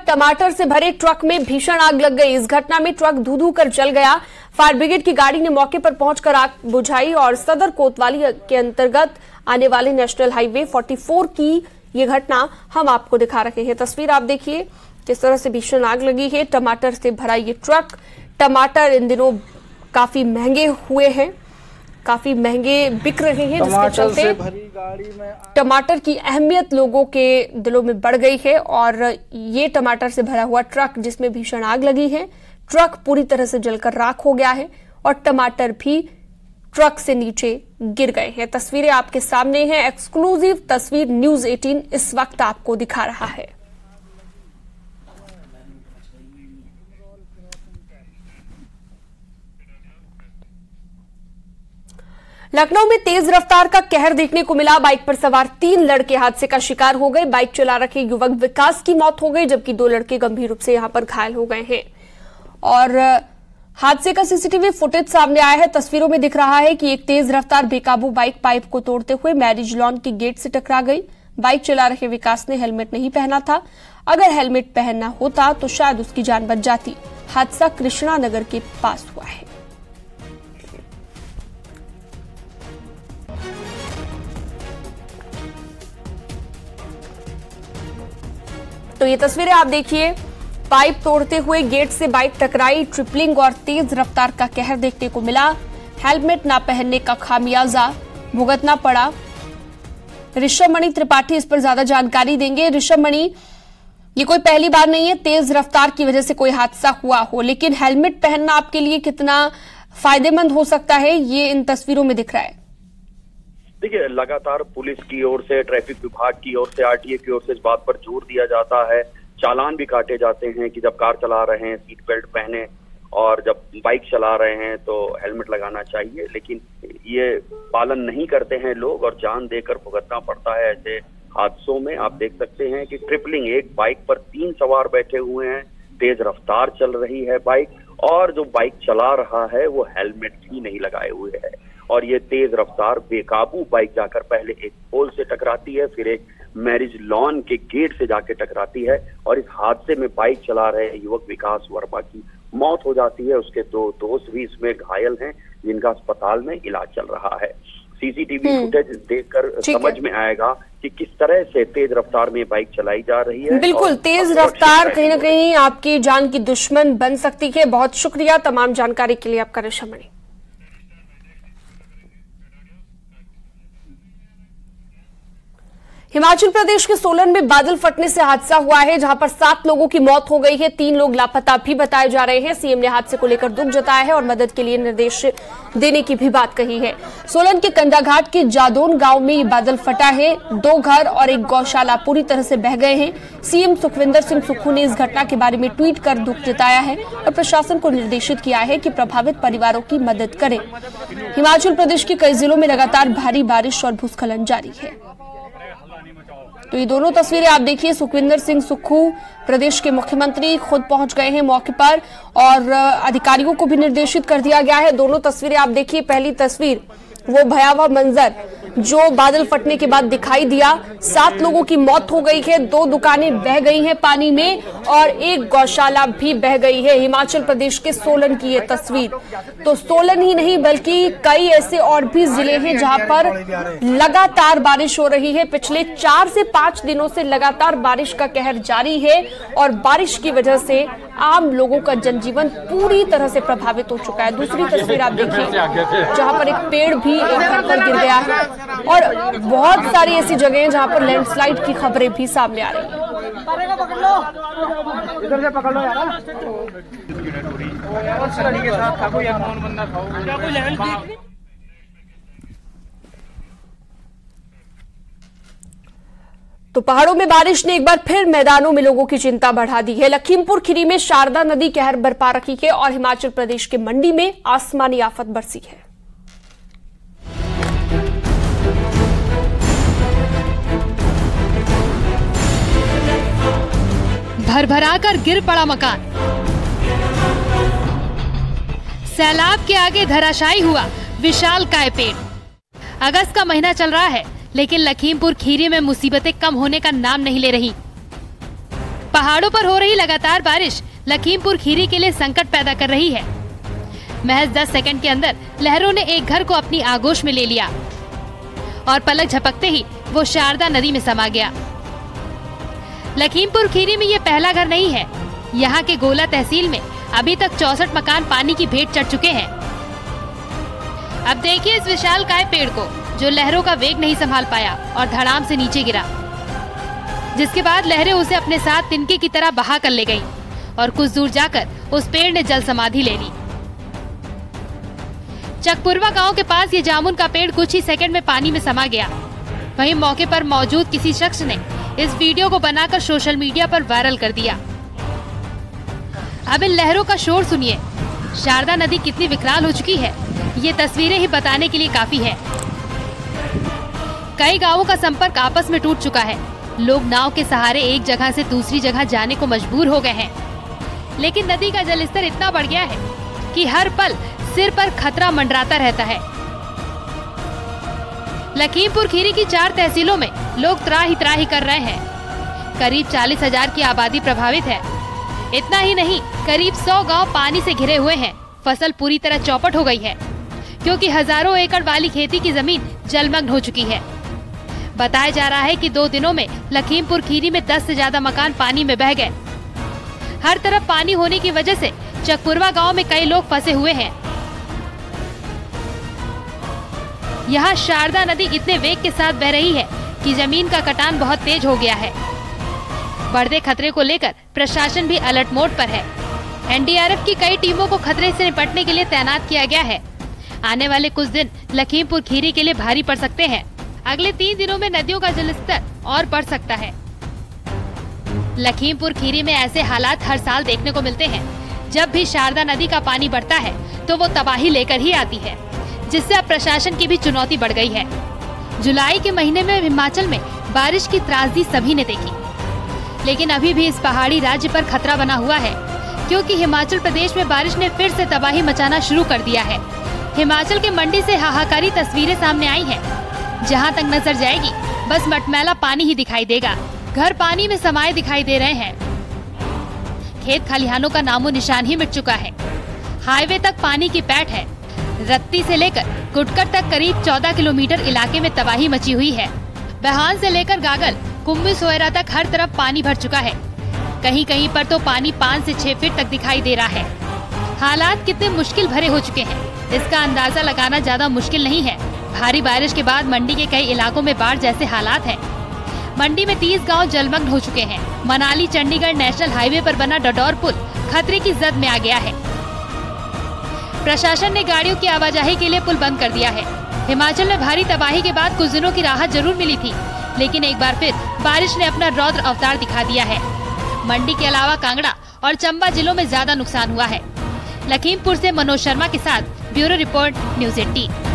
टमाटर से भरे ट्रक में भीषण आग लग गई। इस घटना में ट्रक धू-धू कर जल गया। फायर ब्रिगेड की गाड़ी ने मौके पर पहुंचकर आग बुझाई और सदर कोतवाली के अंतर्गत आने वाले नेशनल हाईवे 44 की ये घटना हम आपको दिखा रहे हैं। तस्वीर आप देखिए किस तरह से भीषण आग लगी है। टमाटर से भरा ये ट्रक, टमाटर इन दिनों काफी महंगे हुए हैं, काफी महंगे बिक रहे हैं, जिसके चलते टमाटर की अहमियत लोगों के दिलों में बढ़ गई है। और ये टमाटर से भरा हुआ ट्रक जिसमें भीषण आग लगी है, ट्रक पूरी तरह से जलकर राख हो गया है और टमाटर भी ट्रक से नीचे गिर गए हैं। तस्वीरें आपके सामने हैं, एक्सक्लूसिव तस्वीर न्यूज 18 इस वक्त आपको दिखा रहा है। लखनऊ में तेज रफ्तार का कहर देखने को मिला। बाइक पर सवार 3 लड़के हादसे का शिकार हो गए। बाइक चला रखे युवक विकास की मौत हो गई, जबकि 2 लड़के गंभीर रूप से यहां पर घायल हो गए हैं। और हादसे का सीसीटीवी फुटेज सामने आया है। तस्वीरों में दिख रहा है कि एक तेज रफ्तार बेकाबू बाइक पाइप को तोड़ते हुए मैरिज लॉन के गेट से टकरा गई। बाइक चला रहे विकास ने हेलमेट नहीं पहना था। अगर हेलमेट पहनना होता तो शायद उसकी जान बच जाती। हादसा कृष्णा नगर के पास हुआ है। तो ये तस्वीरें आप देखिए, पाइप तोड़ते हुए गेट से बाइक टकराई। ट्रिपलिंग और तेज रफ्तार का कहर देखने को मिला। हेलमेट ना पहनने का खामियाजा भुगतना पड़ा। ऋषभ मणि त्रिपाठी इस पर ज्यादा जानकारी देंगे। ऋषभ मणि, ये कोई पहली बार नहीं है तेज रफ्तार की वजह से कोई हादसा हुआ हो, लेकिन हेलमेट पहनना आपके लिए कितना फायदेमंद हो सकता है, ये इन तस्वीरों में दिख रहा है। देखिए, लगातार पुलिस की ओर से, ट्रैफिक विभाग की ओर से, आरटीए की ओर से इस बात पर जोर दिया जाता है। चालान भी काटे जाते हैं कि जब कार चला रहे हैं सीट बेल्ट पहने और जब बाइक चला रहे हैं तो हेलमेट लगाना चाहिए, लेकिन ये पालन नहीं करते हैं लोग और जान देकर भुगतना पड़ता है ऐसे हादसों में। आप देख सकते हैं कि ट्रिपलिंग, एक बाइक पर 3 सवार बैठे हुए हैं, तेज रफ्तार चल रही है बाइक और जो बाइक चला रहा है वो हेलमेट भी नहीं लगाए हुए है। और ये तेज रफ्तार बेकाबू बाइक जाकर पहले एक पोल से टकराती है, फिर एक मैरिज लॉन के गेट से जाके टकराती है और इस हादसे में बाइक चला रहे युवक विकास वर्मा की मौत हो जाती है। उसके 2 दोस्त भी इसमें घायल हैं, जिनका अस्पताल में इलाज चल रहा है। सीसीटीवी फुटेज देखकर समझ में आएगा कि किस तरह से तेज रफ्तार में बाइक चलाई जा रही है। बिल्कुल, तेज रफ्तार कहीं ना कहीं आपकी जान की दुश्मन बन सकती है। बहुत शुक्रिया तमाम जानकारी के लिए आपका ऋषभ मणि। हिमाचल प्रदेश के सोलन में बादल फटने से हादसा हुआ है, जहां पर 7 लोगों की मौत हो गई है। 3 लोग लापता भी बताए जा रहे हैं। सीएम ने हादसे को लेकर दुख जताया है और मदद के लिए निर्देश देने की भी बात कही है। सोलन के कंडाघाट के जादौन गांव में ये बादल फटा है। 2 घर और एक गौशाला पूरी तरह से बह गए हैं। सीएम सुखविंदर सिंह सुक्खू ने इस घटना के बारे में ट्वीट कर दुख जताया है और प्रशासन को निर्देशित किया है कि प्रभावित परिवारों की मदद करें। हिमाचल प्रदेश के कई जिलों में लगातार भारी बारिश और भूस्खलन जारी है। तो ये दोनों तस्वीरें आप देखिए, सुखविंदर सिंह सुक्खू प्रदेश के मुख्यमंत्री खुद पहुंच गए हैं मौके पर और अधिकारियों को भी निर्देशित कर दिया गया है। दोनों तस्वीरें आप देखिए। पहली तस्वीर वो भयावह मंजर जो बादल फटने के बाद दिखाई दिया। 7 लोगों की मौत हो गई है, 2 दुकानें बह गई हैं पानी में और एक गौशाला भी बह गई है। हिमाचल प्रदेश के सोलन की ये तस्वीर। तो सोलन ही नहीं बल्कि कई ऐसे और भी जिले हैं जहां पर लगातार बारिश हो रही है। पिछले 4 से 5 दिनों से लगातार बारिश का कहर जारी है और बारिश की वजह से आम लोगों का जनजीवन पूरी तरह से प्रभावित हो चुका है। दूसरी तस्वीर आप देखिए, जहां पर एक पेड़ भी एक घर पर गिर गया है और बहुत सारी ऐसी जगह हैं जहां पर लैंडस्लाइड की खबरें भी सामने आ रही हैं। इधर से पकड़ लो यार। तो पहाड़ों में बारिश ने एक बार फिर मैदानों में लोगों की चिंता बढ़ा दी है। लखीमपुर खीरी में शारदा नदी कहर बरपा रखी है और हिमाचल प्रदेश के मंडी में आसमानी आफत बरसी है। भरभराकर गिर पड़ा मकान, सैलाब के आगे धराशायी हुआ विशालकाय पेड़। अगस्त का महीना चल रहा है, लेकिन लखीमपुर खीरी में मुसीबतें कम होने का नाम नहीं ले रही। पहाड़ों पर हो रही लगातार बारिश लखीमपुर खीरी के लिए संकट पैदा कर रही है। महज 10 सेकंड के अंदर लहरों ने एक घर को अपनी आगोश में ले लिया और पलक झपकते ही वो शारदा नदी में समा गया। लखीमपुर खीरी में ये पहला घर नहीं है। यहाँ के गोला तहसील में अभी तक 64 मकान पानी की भेंट चढ़ चुके हैं। अब देखिए इस विशालकाय पेड़ को जो लहरों का वेग नहीं संभाल पाया और धड़ाम से नीचे गिरा, जिसके बाद लहरें उसे अपने साथ तिनके की तरह बहा कर ले गईं और कुछ दूर जाकर उस पेड़ ने जल समाधि ले ली। चकपुरवा गांव के पास ये जामुन का पेड़ कुछ ही सेकंड में पानी में समा गया। वहीं मौके पर मौजूद किसी शख्स ने इस वीडियो को बनाकर सोशल मीडिया पर वायरल कर दिया। अब इन लहरों का शोर सुनिए। शारदा नदी कितनी विकराल हो चुकी है, ये तस्वीरें ही बताने के लिए काफी है। कई गांवों का संपर्क आपस में टूट चुका है। लोग नाव के सहारे एक जगह से दूसरी जगह जाने को मजबूर हो गए हैं। लेकिन नदी का जलस्तर इतना बढ़ गया है कि हर पल सिर पर खतरा मंडराता रहता है। लखीमपुर खीरी की 4 तहसीलों में लोग त्राही त्राही कर रहे हैं। करीब 40,000 की आबादी प्रभावित है। इतना ही नहीं, करीब 100 गांव पानी से घिरे हुए हैं। फसल पूरी तरह चौपट हो गई है क्योंकि हजारों एकड़ वाली खेती की जमीन जलमग्न हो चुकी है। बताया जा रहा है कि 2 दिनों में लखीमपुर खीरी में 10 से ज्यादा मकान पानी में बह गए। हर तरफ पानी होने की वजह से चकपुरवा गांव में कई लोग फंसे हुए हैं। यहाँ शारदा नदी इतने वेग के साथ बह रही है कि जमीन का कटान बहुत तेज हो गया है। बढ़ते खतरे को लेकर प्रशासन भी अलर्ट मोड पर है। एनडीआरएफ की कई टीमों को खतरे से निपटने के लिए तैनात किया गया है। आने वाले कुछ दिन लखीमपुर खीरी के लिए भारी पड़ सकते हैं। अगले 3 दिनों में नदियों का जलस्तर और बढ़ सकता है। लखीमपुर खीरी में ऐसे हालात हर साल देखने को मिलते हैं। जब भी शारदा नदी का पानी बढ़ता है तो वो तबाही लेकर ही आती है, जिससे अब प्रशासन की भी चुनौती बढ़ गई है। जुलाई के महीने में हिमाचल में बारिश की त्रासदी सभी ने देखी, लेकिन अभी भी इस पहाड़ी राज्य पर खतरा बना हुआ है क्योंकि हिमाचल प्रदेश में बारिश ने फिर से तबाही मचाना शुरू कर दिया है। हिमाचल के मंडी से हाहाकारी तस्वीरें सामने आई हैं। जहां तक नजर जाएगी बस मटमैला पानी ही दिखाई देगा। घर पानी में समाये दिखाई दे रहे हैं। खेत खलिहानों का नामो निशान ही मिट चुका है। हाईवे तक पानी की पैठ है। रत्ती से लेकर गुटकर तक करीब 14 किलोमीटर इलाके में तबाही मची हुई है। बहान से लेकर गागल, कुम्भी सोयरा तक हर तरफ पानी भर चुका है। कहीं कहीं पर तो पानी 5 से 6 फीट तक दिखाई दे रहा है। हालात कितने मुश्किल भरे हो चुके हैं, इसका अंदाजा लगाना ज्यादा मुश्किल नहीं है। भारी बारिश के बाद मंडी के कई इलाकों में बाढ़ जैसे हालात हैं। मंडी में 30 गांव जलमग्न हो चुके हैं। मनाली चंडीगढ़ नेशनल हाईवे पर बना डडौर पुल खतरे की जद में आ गया है। प्रशासन ने गाड़ियों की आवाजाही के लिए पुल बंद कर दिया है। हिमाचल में भारी तबाही के बाद कुछ दिनों की राहत जरूर मिली थी, लेकिन एक बार फिर बारिश ने अपना रौद्र अवतार दिखा दिया है। मंडी के अलावा कांगड़ा और चंबा जिलों में ज्यादा नुकसान हुआ है। लखीमपुर से मनोज शर्मा के साथ ब्यूरो रिपोर्ट, न्यूज़ 18।